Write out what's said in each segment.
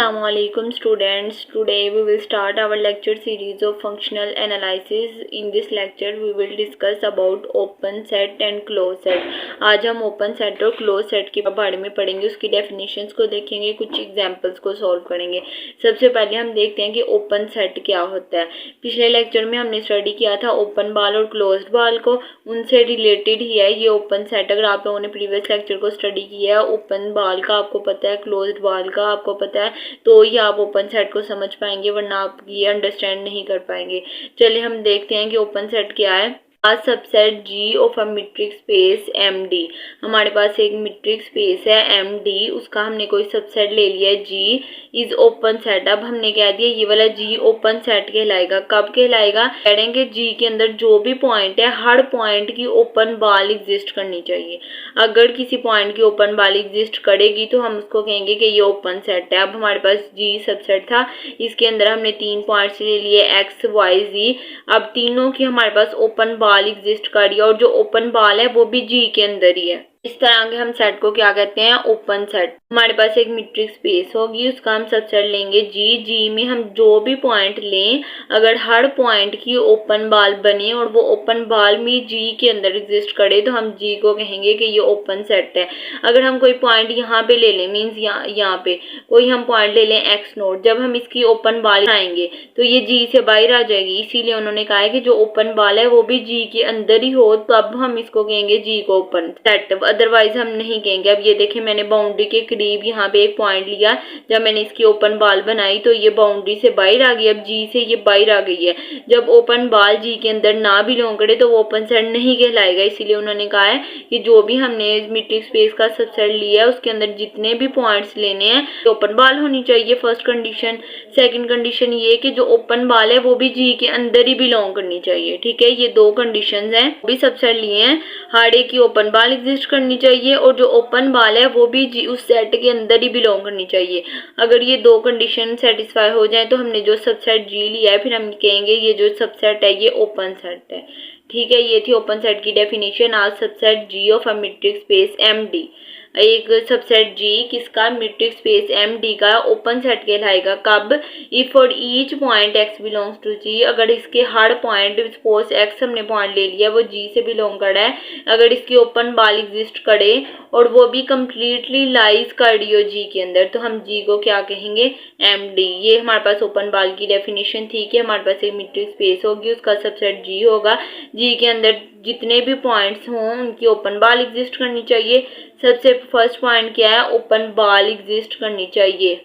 Assalamualaikum students. Today we will start our lecture series of functional analysis. In this lecture we will discuss about open set and closed set. आज हम open set और closed set के बारे में पढ़ेंगे, उसकी definitions को देखेंगे, कुछ examples को solve करेंगे। सबसे पहले हम देखते हैं कि open set क्या होता है। पिछले lecture में हमने study किया था open ball और closed ball को, उनसे related ही है ये open set। अगर आप लोगों ने previous lecture को study किया है open ball का आपको पता है, closed ball का आपको पता है, तो ही आप ओपन सेट को समझ पाएंगे, वरना आप ये अंडरस्टैंड नहीं कर पाएंगे। चलिए हम देखते हैं कि ओपन सेट क्या है। A subset G of a metric space MD। हमारे पास एक मीट्रिक स्पेस है MD, उसका हमने कोई सबसेट ले लिया है G इज ओपन सेट। अब हमने कह दिया ये वाला G ओपन सेट कहलाएगा। कब कहलाएगा? कहेंगे G के अंदर जो भी पॉइंट है, हर पॉइंट की ओपन बॉल एग्जिस्ट करनी चाहिए। अगर किसी पॉइंट की ओपन बॉल एग्जिस्ट करेगी तो हम उसको कहेंगे कि ये ओपन सेट है। अब हमारे पास G सबसेट था, इसके अंदर हमने 3 पॉइंट्स ले लिए X Y Z। अब तीनों की हमारे पास ओपन बॉल एग्जिस्ट कर रही है और जो ओपन बॉल है वो भी G के अंदर ही है। इस तरह के हम सेट को क्या कहते हैं? Open set. हमारे पास एक मीट्रिक स्पेस होगी, उसका हम सबसेट लेंगे G में हम जो भी पॉइंट लें, अगर हर पॉइंट की ओपन बॉल बने और वो ओपन बॉल में G के अंदर एग्जिस्ट करे तो हम G को कहेंगे कि ये ओपन सेट है। अगर हम कोई पॉइंट यहाँ पे ले लें, मीन्स यहाँ पे कोई हम पॉइंट ले लें X0, जब हम इसकी ओपन बॉल आएंगे तो ये G से बाहर आ जाएगी। इसीलिए उन्होंने कहा है कि जो ओपन बॉल है वो भी G के अंदर ही हो, तो अब हम इसको कहेंगे G को ओपन सेट, अदरवाइज हम नहीं कहेंगे। अब ये देखें, मैंने बाउंड्री के करीब यहाँ पे एक पॉइंट लिया, जब मैंने इसकी ओपन बॉल बनाई तो ये बाउंड्री से बाहर आ गई, अब G से ये बाहर आ गई है। जब ओपन बॉल G के अंदर ना बिलोंग करे तो वो ओपन सेट नहीं कहलाएगा। इसीलिए उन्होंने कहा है कि जो भी हमने मीट्रिक स्पेस का सबसेट लिया है उसके अंदर जितने भी पॉइंट्स लेने हैं ओपन बॉल होनी चाहिए, फर्स्ट कंडीशन। सेकंड कंडीशन ये कि जो ओपन बॉल है वो भी G के अंदर ही बिलोंग करनी चाहिए। ठीक है, ये दो कंडीशंस हैं। भी सबसेट लिए हैं, हर एक की ओपन बॉल एग्जिस्ट करनी चाहिए और जो ओपन बॉल है वो भी उस सेट के अंदर ही बिलोंग करनी चाहिए। अगर ये दो कंडीशन सेटिस्फाई हो जाए तो हमने जो सबसेट G लिया है, फिर हम कहेंगे ये जो सबसेट है ये ओपन सेट है। ठीक है, ये थी ओपन सेट की डेफिनेशन। आज subset G of a metric space MD। एक सबसेट G किसका? मीट्रिक स्पेस MD का ओपन सेट कहलाएगा। कब? If for each point X belongs to G, अगर इसके हर पॉइंट, सपोज X हमने पॉइंट ले लिया वो G से बिलोंग कर रहा है, अगर इसकी ओपन बॉल एग्जिस्ट करे और वो भी कंप्लीटली लाइज कर रही हो G के अंदर, तो हम G को क्या कहेंगे? MD। ये हमारे पास ओपन बॉल की डेफिनेशन थी कि हमारे पास एक मीट्रिक स्पेस होगी, उसका सबसेट G होगा, G के अंदर जितने भी पॉइंट्स हों उनकी ओपन बॉल एग्जिस्ट करनी चाहिए। सबसे फर्स्ट पॉइंट क्या है? ओपन बॉल एग्जिस्ट करनी चाहिए,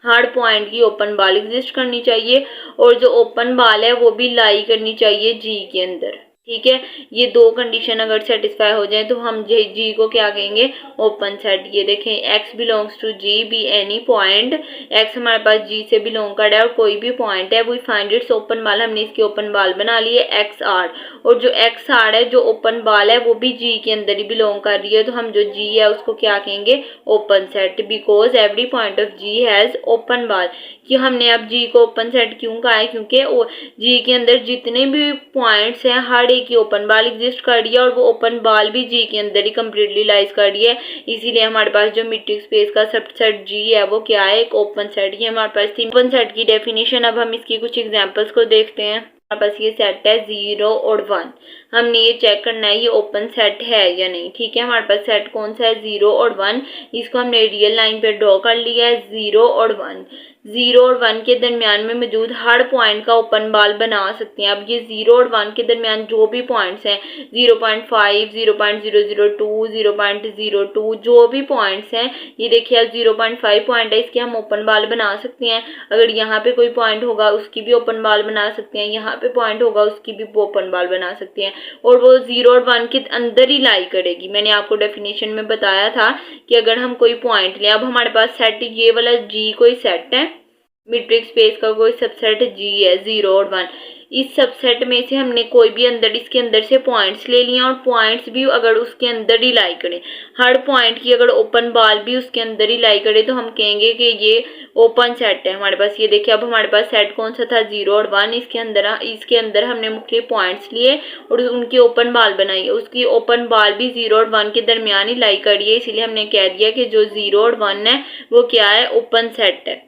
हर पॉइंट की ओपन बॉल एग्जिस्ट करनी चाहिए और जो ओपन बॉल है वो भी लाई करनी चाहिए G के अंदर। ठीक है, ये दो कंडीशन अगर सेटिस्फाई हो जाए तो हम G को क्या कहेंगे? Open set. ये देखें, X belongs to G be any point, X हमारे पास G से बिलोंग कर रहा है और कोई भी पॉइंट है, वो फाइंड इट्स ओपन बॉल, हमने इसकी ओपन बॉल बना ली है XR, और जो XR है जो ओपन बॉल है वो भी G के अंदर ही बिलोंग कर रही है, तो हम जो G है उसको क्या कहेंगे? Open set. Because every point of G has open ball. कि हमने अब G को ओपन सेट क्यों कहा है? क्योंकि G के अंदर जितने भी पॉइंट्स हैं हर एक की ओपन बॉल एग्जिस्ट कर रही है और वो ओपन बॉल भी G के अंदर ही कंप्लीटली लाइज कर रही है। इसीलिए हमारे पास जो मीट्रिक स्पेस का सबसेट G है वो क्या है? एक ओपन सेट। ये हमारे पास थी ओपन सेट की डेफिनेशन। अब हम इसकी कुछ एग्जांपल्स को देखते हैं। हमारे पास ये सेट है 0 और 1, हमने ये चेक करना है ये ओपन सेट है या नहीं। ठीक है, हमारे पास सेट कौन सा है? 0 और 1। इसको हमने रियल लाइन पे ड्रॉ कर लिया है। 0 और 1, 0 और 1 के दरमियान में मौजूद हर पॉइंट का ओपन बॉल बना सकते हैं। अब ये 0 और 1 के दरमियान जो भी पॉइंट्स हैं, 0.5, 0.002, 0.02, जो भी पॉइंट्स हैं, ये देखिए 0.5 पॉइंट है, इसके हम ओपन बॉल बना सकते हैं। अगर यहाँ पे कोई पॉइंट होगा उसकी भी ओपन बॉल बना सकते हैं, यहाँ पे पॉइंट होगा उसकी भी ओपन बॉल बना सकते हैं, और वो 0 और 1 के अंदर ही लाई करेगी। मैंने आपको डेफिनेशन में बताया था कि अगर हम कोई पॉइंट लें, अब हमारे पास सेट ये वाला G कोई सेट है, मैट्रिक्स स्पेस का कोई सबसेट G है 0 और 1, इस सबसेट में से हमने कोई भी इसके अंदर से पॉइंट्स ले लिए और पॉइंट्स भी अगर उसके अंदर ही लाई करें, हर पॉइंट की अगर ओपन बॉल भी उसके अंदर ही लाई करे, तो हम कहेंगे कि ये ओपन सेट है हमारे पास। ये देखिए अब हमारे पास सेट कौन सा था 0 और 1, इसके अंदर हमने मुख्तलिफ पॉइंट्स लिए और उनकी ओपन बॉल बनाई, उसकी ओपन बॉल भी 0 और 1 के दरमियान ही लाई करी है, इसीलिए हमने कह दिया कि जो 0 और 1 है वो क्या है, ओपन सेट है।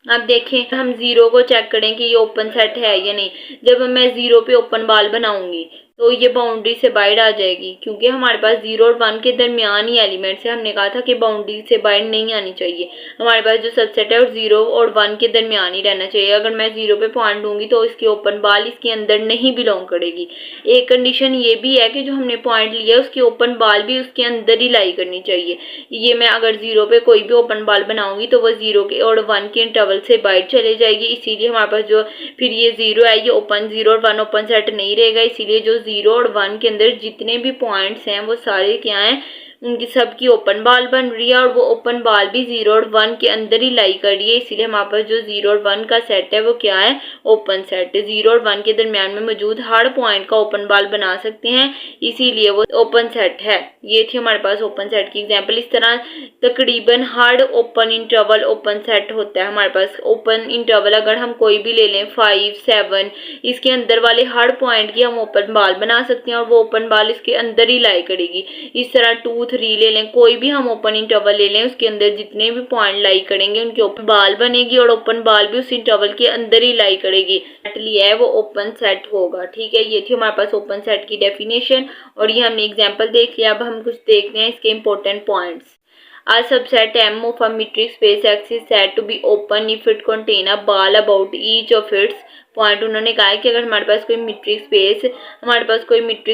अब देखें हम 0 को चेक करें कि ये ओपन सेट है या नहीं। जब मैं 0 पे ओपन बॉल बनाऊंगी तो ये बाउंड्री से बाहर आ जाएगी, क्योंकि हमारे पास 0 और 1 के दरमियान ही एलिमेंट्स है। हमने कहा था कि बाउंड्री से बाहर नहीं आनी चाहिए, हमारे पास जो सबसेट है वो 0 और 1 के दरमियान ही रहना चाहिए। अगर मैं 0 पे पॉइंट दूंगी तो इसकी ओपन बॉल इसके अंदर नहीं बिलोंग करेगी। एक कंडीशन ये भी है कि जो हमने पॉइंट लिया है उसकी ओपन बॉल भी उसके अंदर ही लाई करनी चाहिए। ये मैं अगर 0 पे कोई भी ओपन बॉल बनाऊंगी तो वो 0 के और 1 के इंटरवल से बाहर चले जाएगी, इसीलिए हमारे पास जो फिर ये 0 है ये ओपन 0 और 1 ओपन सेट नहीं रहेगा। इसीलिए जो 0 और 1 के अंदर जितने भी पॉइंट्स हैं वो सारे क्या हैं, उनकी सबकी ओपन बॉल बन रही है और वो ओपन बॉल भी 0 और 1 के अंदर ही लाई कर रही है। इसीलिए हमारे पास जो 0 और 1 का सेट है वो क्या है, ओपन सेट है। 0 और 1 के दरमियान में मौजूद हर पॉइंट का ओपन बॉल बना सकते हैं, इसीलिए वो ओपन सेट है। ये थी हमारे पास ओपन सेट की एग्जाम्पल। इस तरह तकरीबन हर ओपन इंटरवल ओपन सेट होता है हमारे पास। ओपन इंटरवल अगर हम कोई भी ले लें 5, 7, इसके अंदर वाले हर पॉइंट की हम ओपन बॉल बना सकते हैं और वो ओपन बॉल इसके अंदर ही लाई करेगी। इस तरह 2, 3 ले लें, कोई भी हम ओपन इंटरवल ले लें, उसके अंदर जितने भी पॉइंट लाई करेंगे उनकी ओपन बॉल बनेगी और ओपन बॉल भी उस इंटरवल के अंदर ही लाई करेगी। सेट लिया है वो ओपन सेट होगा। ठीक है, ये थी हमारे पास ओपन सेट की डेफिनेशन और ये हमने एग्जाम्पल देख लिया। अब हम कुछ देखते हैं इसके important points. A subset M of a metric space X is said to be open if it contain a ball about each of its point. उन्होंने कहा है कि अगर हमारे पास कोई मीट्रिक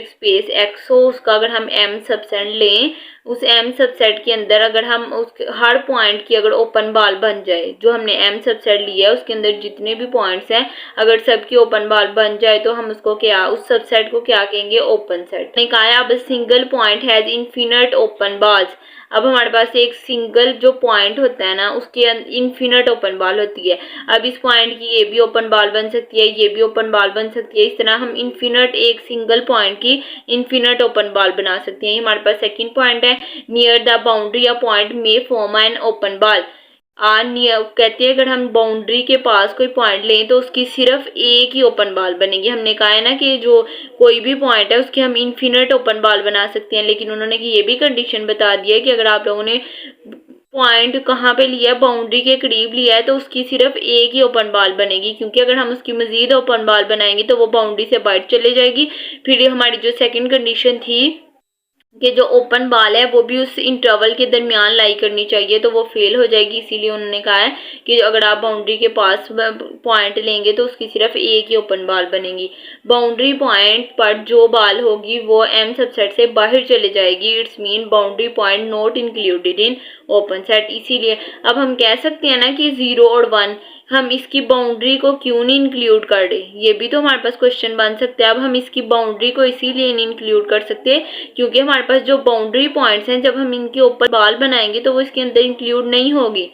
स्पेस X हो, उसका अगर हम M सबसेट लें, उस M सबसेट के अंदर अगर हम उस हर पॉइंट की अगर ओपन बॉल बन जाए, जो हमने M सबसेट लिया है उसके अंदर जितने भी पॉइंट्स हैं अगर सबकी ओपन बॉल बन जाए तो हम उसको क्या, उस सबसेट को क्या कहेंगे, ओपन सेट। उन्होंने कहा है अब single point has infinite open balls. अब हमारे पास एक सिंगल जो पॉइंट होता है ना, उसके इनफिनिट ओपन बॉल होती है। अब इस पॉइंट की ये भी ओपन बॉल बन सकती है, ये भी ओपन बॉल बन सकती है। इस तरह हम इनफिनिट एक सिंगल पॉइंट की इनफिनिट ओपन बॉल बना सकते हैं। हमारे पास सेकंड पॉइंट है near the boundary a point may form an open ball. कहते हैं अगर हम बाउंड्री के पास कोई पॉइंट लें तो उसकी सिर्फ एक ही ओपन बॉल बनेगी। हमने कहा है ना कि जो कोई भी पॉइंट है उसकी हम इनफिनिट ओपन बॉल बना सकते हैं, लेकिन उन्होंने ये भी कंडीशन बता दी है कि अगर आप लोगों ने पॉइंट कहाँ पे लिया है, बाउंड्री के करीब लिया है, तो उसकी सिर्फ एक ही ओपन बॉल बनेगी, क्योंकि अगर हम उसकी मजीद ओपन बॉल बनाएंगे तो वो बाउंड्री से बाहर चले जाएगी। फिर हमारी जो सेकंड कंडीशन थी कि जो ओपन बॉल है वो भी उस इंटरवल के दरमियान लाई करनी चाहिए, तो वो फेल हो जाएगी। इसीलिए उन्होंने कहा है कि अगर आप बाउंड्री के पास पॉइंट लेंगे तो उसकी सिर्फ एक ही ओपन बॉल बनेगी। बाउंड्री पॉइंट पर जो बॉल होगी वो M सबसेट से बाहर चले जाएगी। It's mean boundary point not included in open set. इसीलिए अब हम कह सकते हैं ना कि 0 और 1 हम इसकी बाउंड्री को क्यों नहीं इंक्लूड कर रहे, ये भी तो हमारे पास क्वेश्चन बन सकते हैं। अब हम इसकी बाउंड्री को इसीलिए नहीं इंक्लूड कर सकते क्योंकि हमारे पास जो बाउंड्री पॉइंट्स हैं जब हम इनके ऊपर बॉल बनाएंगे तो वो इसके अंदर इंक्लूड नहीं होगी।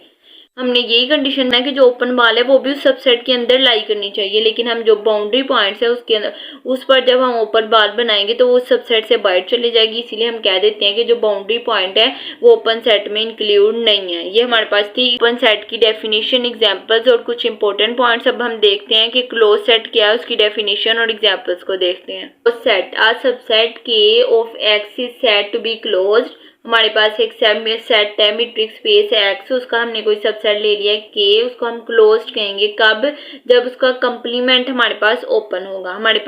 हमने यही कंडीशन है कि जो ओपन बॉल है वो भी उस सबसेट के अंदर लाई करनी चाहिए, लेकिन हम जो बाउंड्री पॉइंट्स है उसके अंदर उस पर जब हम ओपन बॉल बनाएंगे तो वो उस सबसेट से बाहर चले जाएगी। इसीलिए हम कह देते हैं कि जो बाउंड्री पॉइंट है वो ओपन सेट में इंक्लूड नहीं है। ये हमारे पास थी ओपन सेट की डेफिनेशन, एग्जाम्पल्स और कुछ इंपॉर्टेंट पॉइंट्स। अब हम देखते हैं कि क्लोज सेट क्या है, उसकी डेफिनेशन और एग्जाम्पल्स को देखते हैं। Close set, a subset K of X is said to be closed. हमारे पास एक सेट है मीट्रिक स्पेस X, उसका हमने कोई सबसेट ले लिया है K, उसको हम क्लोज्ड कहेंगे कब, जब उसका कंप्लीमेंट हमारे पास ओपन होगा। हमारे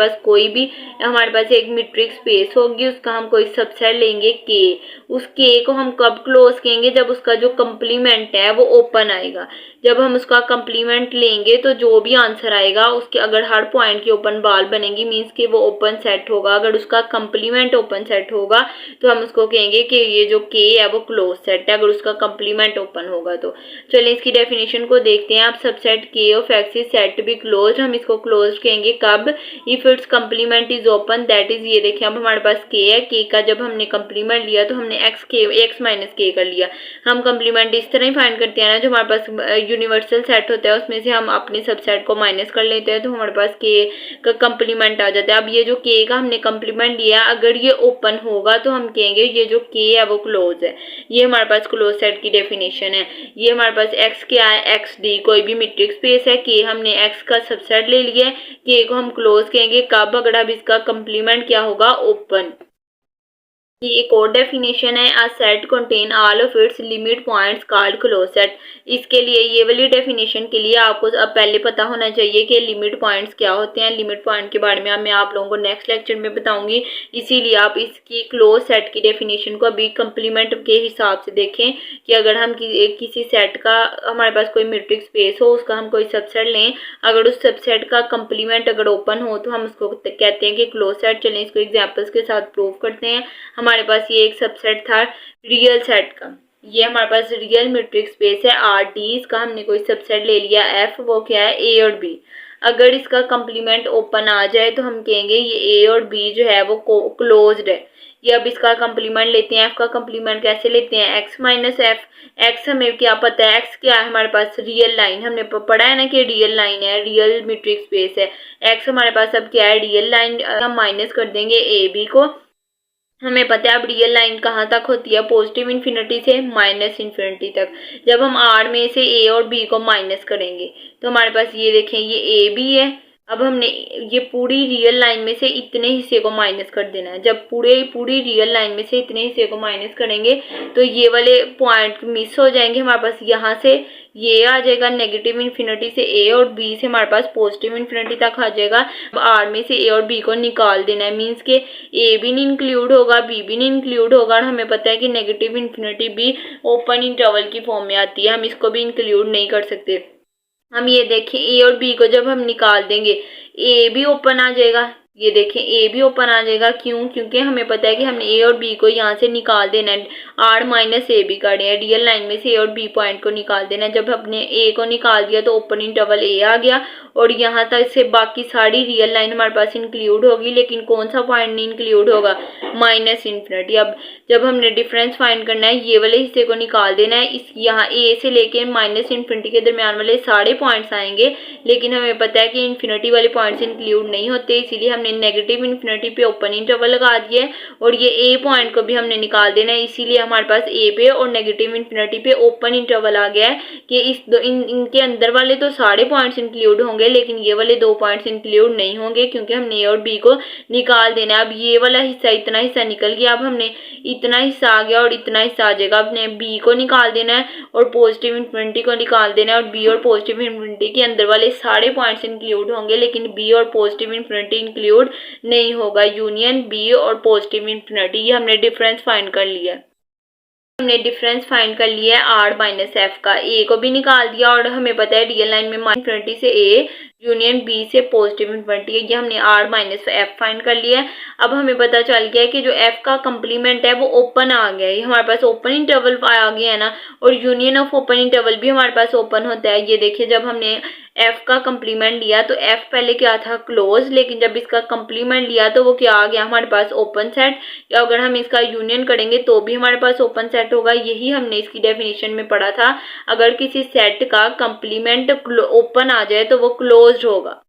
पास एक मीट्रिक स्पेस होगी, उसका हम कोई सबसेट लेंगे K, उस K को हम कब क्लोज कहेंगे, जब उसका जो कंप्लीमेंट है वो ओपन आएगा। जब हम उसका कंप्लीमेंट लेंगे तो जो भी आंसर आएगा उसके अगर हर पॉइंट की ओपन बॉल बनेगी मींस कि वो ओपन सेट होगा। अगर उसका कंप्लीमेंट ओपन सेट होगा तो हम उसको कहेंगे कि ये ये जो के है वो क्लोज सेट है अगर उसका कंप्लीमेंट ओपन होगा तो। चलिए इसकी डेफिनेशन को देखते हैं। आप subset K of x is set be close, हम इसको क्लोज कहेंगे कब, if it's complement is open, that is, ये देखिए अब हमारे पास के है, के का जब हमने कंप्लीमेंट लिया तो हमने एक्स माइनस के कर लिया। हम कंप्लीमेंट इस तरह ही फाइंड करते हैं ना, जो हमारे पास यूनिवर्सल सेट होता है उसमें से हम अपने सबसेट को माइनस कर लेते हैं तो हमारे पास के का कंप्लीमेंट आ जाता है। अब ये जो के का हमने कंप्लीमेंट लिया अगर ये ओपन होगा तो हम कहेंगे ये जो के है वो क्लोज है। ये हमारे पास क्लोज सेट की डेफिनेशन है। ये हमारे पास एक्स क्या है, एक्स डी कोई भी मीट्रिक स्पेस है, के हमने एक्स का सबसेट ले लिया है, के को हम क्लोज कहेंगे कब, अगर अब इसका कंप्लीमेंट क्या होगा, ओपन। की एक और डेफिनेशन है, a set contain all of its limit points called close set. इसके लिए ये वाली डेफिनेशन के लिए आपको अब पहले पता होना चाहिए कि लिमिट पॉइंट्स क्या होते हैं। लिमिट पॉइंट के बारे में मैं आप लोगों को नेक्स्ट लेक्चर में बताऊंगी, इसीलिए आप इसकी क्लोज सेट की डेफिनेशन को अभी कंप्लीमेंट के हिसाब से देखें कि अगर हम किसी सेट का, हमारे पास कोई मैट्रिक्स स्पेस हो, उसका हम कोई सबसेट लें, अगर उस सबसेट का कंप्लीमेंट अगर ओपन हो तो हम उसको कहते हैं कि क्लोज सेट। चलें इसको एग्जाम्पल्स के साथ प्रूव करते हैं। हमारे पास ये एक सबसेट था रियल सेट का, ये हमारे पास रियल मैट्रिक्स स्पेस है आर डी, इसका हमने कोई सबसेट ले लिया एफ, वो क्या है, ए और बी। अगर इसका कंप्लीमेंट ओपन आ जाए तो हम कहेंगे ये ए और बी जो है वो क्लोज्ड है। ये अब इसका कंप्लीमेंट लेते हैं, एफ का कंप्लीमेंट कैसे लेते हैं, एक्स माइनस एफ। एक्स हमें क्या पता है, एक्स क्या है हमारे पास, रियल लाइन, हमने पढ़ा है ना कि रियल लाइन है, रियल मैट्रिक्स स्पेस है। एक्स हमारे पास अब क्या है, रियल लाइन, हम माइनस कर देंगे ए बी को। हमें पता है अब रियल लाइन कहाँ तक होती है, पॉजिटिव इन्फिनिटी से माइनस इन्फिनिटी तक। जब हम आर में से ए और बी को माइनस करेंगे तो हमारे पास ये देखें ये ए बी है। अब हमने ये पूरी रियल लाइन में से इतने हिस्से को माइनस कर देना है। जब पूरी रियल लाइन में से इतने हिस्से को माइनस करेंगे तो ये वाले पॉइंट मिस हो जाएंगे। हमारे पास यहाँ से ये आ जाएगा नेगेटिव इन्फिनिटी से ए, और बी से हमारे पास पॉजिटिव इन्फिनिटी तक आ जाएगा। अब आर में से ए और बी को निकाल देना है, मीन्स के ए भी नहीं इंक्लूड होगा, बी भी नहीं इंक्लूड होगा, और हमें पता है कि नेगेटिव इन्फिनिटी भी ओपन इंटरवल की फॉर्म में आती है, हम इसको भी इंक्लूड नहीं कर सकते। हम ये देखें ए और बी को जब हम निकाल देंगे ए भी ओपन आ जाएगा, ये देखें ए भी ओपन आ जाएगा। क्यों, क्योंकि हमें पता है कि हमने ए और बी को यहाँ से निकाल देना है, आर माइनस ए बी का रियल लाइन में से ए और बी पॉइंट को निकाल देना है। जब हमने ए को निकाल दिया तो ओपन इंटरवल ए आ गया, और यहाँ तक से बाकी सारी रियल लाइन हमारे पास इंक्लूड होगी, लेकिन कौन सा पॉइंट नहीं इंक्लूड होगा, माइनस इन्फिनिटी। अब जब हमने डिफरेंस फाइंड करना है, ये वाले हिस्से को निकाल देना है, इस यहाँ ए से लेके माइनस इन्फिनिटी के दरमियान वाले सारे पॉइंट्स आएंगे, लेकिन हमें पता है कि इन्फिनिटी वाले पॉइंट्स इंक्लूड नहीं होते, इसीलिए हमने नेगेटिव इन्फिनिटी पे ओपन इंटरवल लगा दिया है, और ये ए पॉइंट को भी हमने निकाल देना है, इसीलिए हमारे पास ए पे और नेगेटिव इन्फिनिटी पे ओपन इंटरवल आ गया है कि इनके अंदर वाले तो सारे पॉइंट्स इंक्लूड होंगे, लेकिन ये वाले दो पॉइंट्स इंक्लूड नहीं होंगे, क्योंकि हमने ए और बी को निकाल देना है। अब ये वाला हिस्सा, इतना हिस्सा निकल गया, अब हमने इतना हिस्सा आ गया और इतना हिस्सा आ जाएगा। अपने बी को निकाल देना है और पॉजिटिव इन्फिनिटी को निकाल देना है, और बी और पॉजिटिव इन्फिनिटी के अंदर वाले सारे पॉइंट्स इंक्लूड होंगे, लेकिन बी और पॉजिटिव इन्फिनिटी इंक्लूड नहीं होगा। यूनियन बी और पॉजिटिव इन्फिनिटी, ये हमने डिफरेंस फाइंड कर लिया है। हमने डिफरेंस फाइंड कर लिया है आर माइनस एफ का, ए को भी निकाल दिया, और हमें पता है रियल लाइन में इन्फिनिटी से ए यूनियन बी से पॉजिटिव इन्फिनिटी है, ये हमने आर माइनस एफ फाइंड कर लिया है। अब हमें पता चल गया है कि जो एफ का कंप्लीमेंट है वो ओपन आ गया है, हमारे पास ओपन इंटरवल आ गया है ना, और यूनियन ऑफ ओपन इंटरवल भी हमारे पास ओपन होता है। ये देखिए जब हमने एफ का कंप्लीमेंट लिया तो एफ पहले क्या था, क्लोज, लेकिन जब इसका कंप्लीमेंट लिया तो वो क्या आ गया हमारे पास, ओपन सेट। या अगर हम इसका यूनियन करेंगे तो भी हमारे पास ओपन सेट होगा। यही हमने इसकी डेफिनेशन में पढ़ा था, अगर किसी सेट का कंप्लीमेंट ओपन आ जाए तो वो क्लोज्ड होगा।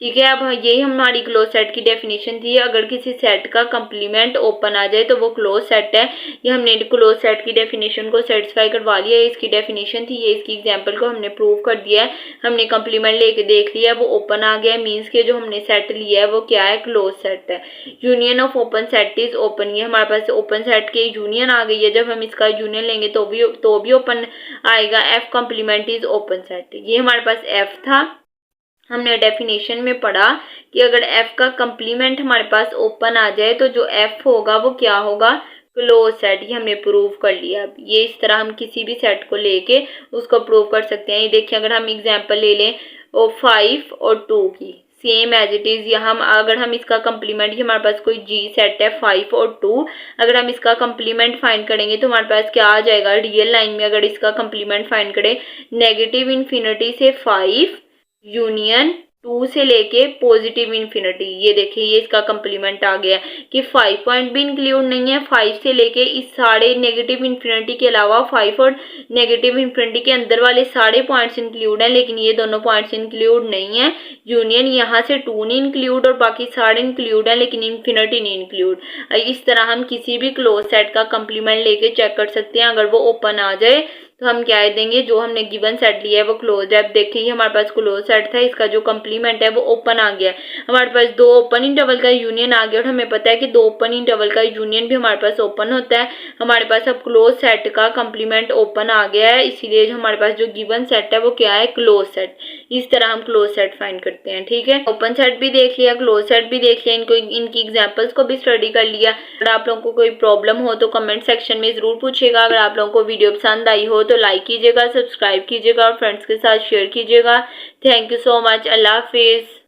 ठीक है, अब यही हमारी क्लोज सेट की डेफिनेशन थी, अगर किसी सेट का कंप्लीमेंट ओपन आ जाए तो वो क्लोज सेट है। ये हमने क्लोज सेट की डेफिनेशन को सेटिस्फाई करवा लिया है। इसकी डेफिनेशन थी ये, इसकी एग्जांपल को हमने प्रूव कर दिया है। हमने कंप्लीमेंट लेके देख लिया, वो ओपन आ गया, मीन्स के जो हमने सेट लिया है वो क्या है, क्लोज सेट है। Union of open set is open, ये हमारे पास ओपन सेट के यूनियन आ गई है। जब हम इसका यूनियन लेंगे तो भी ओपन आएगा। F complement is open set, ये हमारे पास एफ था। हमने डेफिनेशन में पढ़ा कि अगर f का कंप्लीमेंट हमारे पास ओपन आ जाए तो जो f होगा वो क्या होगा, क्लोज सेट। ये हमने प्रूव कर लिया। अब ये इस तरह हम किसी भी सेट को लेके उसको प्रूव कर सकते हैं। ये देखिए अगर हम एग्जांपल ले लें 5 और 2 की, सेम एज इट इज। यहाँ अगर हम इसका कंप्लीमेंट, हमारे पास कोई जी सेट है 5 और 2, अगर हम इसका कंप्लीमेंट फाइंड करेंगे तो हमारे पास क्या आ जाएगा रियल लाइन में। अगर इसका कंप्लीमेंट फाइंड करें, नेगेटिव इन्फिनिटी से 5 यूनियन 2 से लेके पॉजिटिव इन्फिनिटी, ये देखिए ये इसका कंप्लीमेंट आ गया कि 5 पॉइंट भी इंक्लूड नहीं है। 5 से लेके इस सारे नेगेटिव इन्फिनिटी के अलावा 5 और नेगेटिव इन्फिनिटी के अंदर वाले सारे पॉइंट्स इंक्लूड हैं, लेकिन ये दोनों पॉइंट्स इंक्लूड नहीं है। यूनियन यहाँ से 2 नहीं इंक्लूड और बाकी सारे इंक्लूड हैं, लेकिन इन्फिनिटी नहीं इंक्लूड। इस तरह हम किसी भी क्लोज सेट का कंप्लीमेंट लेके चेक कर सकते हैं। अगर वो ओपन आ जाए तो हम क्या देंगे, जो हमने गिवन सेट लिया है वो क्लोज है। अब देखिए हमारे पास क्लोज सेट था, इसका जो कंप्लीमेंट है वो ओपन आ गया। हमारे पास 2 ओपन इंटरवल का यूनियन आ गया और हमें पता है कि 2 ओपन इंटरवल का यूनियन भी हमारे पास ओपन होता है। हमारे पास अब क्लोज सेट का कंप्लीमेंट ओपन आ गया है, इसीलिए हमारे पास जो गिवन सेट है वो क्या है, क्लोज सेट। इस तरह हम क्लोज सेट फाइंड करते हैं। ठीक है, ओपन सेट भी देख लिया, क्लोज सेट भी देख लिया, इनकी एग्जांपल्स को भी स्टडी कर लिया। अगर आप लोगों को कोई प्रॉब्लम हो तो कमेंट सेक्शन में जरूर पूछिएगा। अगर आप लोगों को वीडियो पसंद आई हो तो लाइक कीजिएगा, सब्सक्राइब कीजिएगा और फ्रेंड्स के साथ शेयर कीजिएगा। Thank you so much. Allah Hafiz.